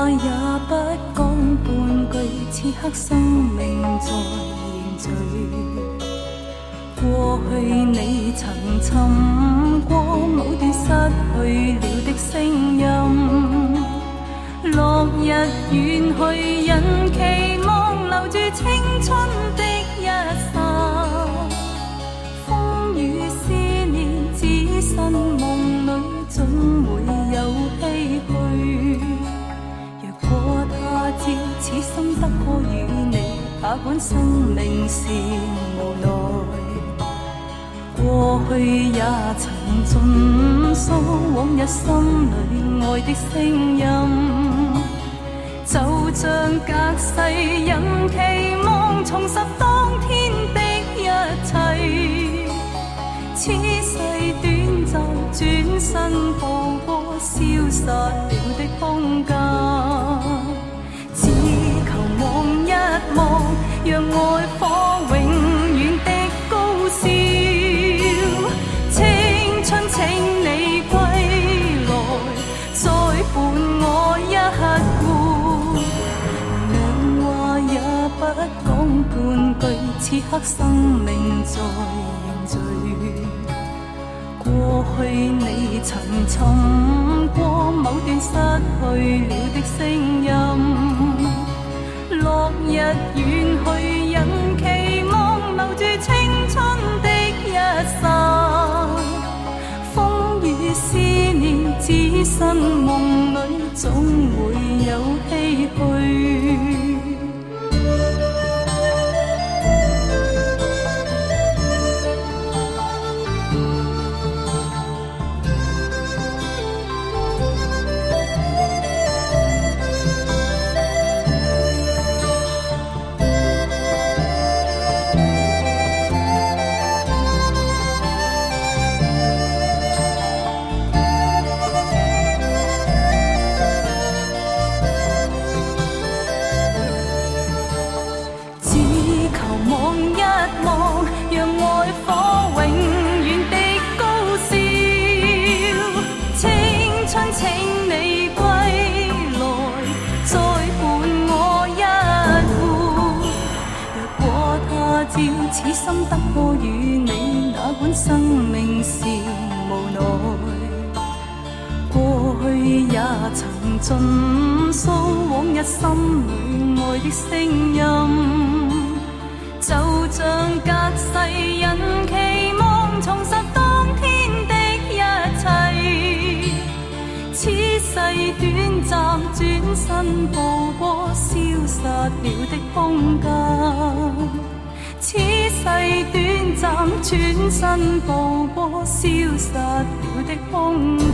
話也不講半句，此刻生命在凝聚。過去你曾尋過某段失去了的聲音，落日遠去，人期望留住青春的一剎，風雨思念只身夢裏總會有唏噓。若果他朝此生得可與你，哪管生命是無奈。過去也曾盡訴往日心裏愛的聲音，就像隔世人期望重拾當天的一切。此世短暫，轉身步過消失了的空間，只求望一望，讓愛火永遠的高燒。青春請你歸來，再伴我一哭。兩話也不講半句，此刻生命在凝聚。過去你曾尋過某段失去了的聲音，落日遠去，人期望留住青春的一剎，風雨思念只身夢裏總會有唏噓。此心得可與你，哪管生命是無奈。過去也曾盡訴往日心裏愛的聲音，就像隔世人期望重拾當天的一切。此世短暫，轉身步過消失了的空間。此世短暫，轉身步過消失了的空間。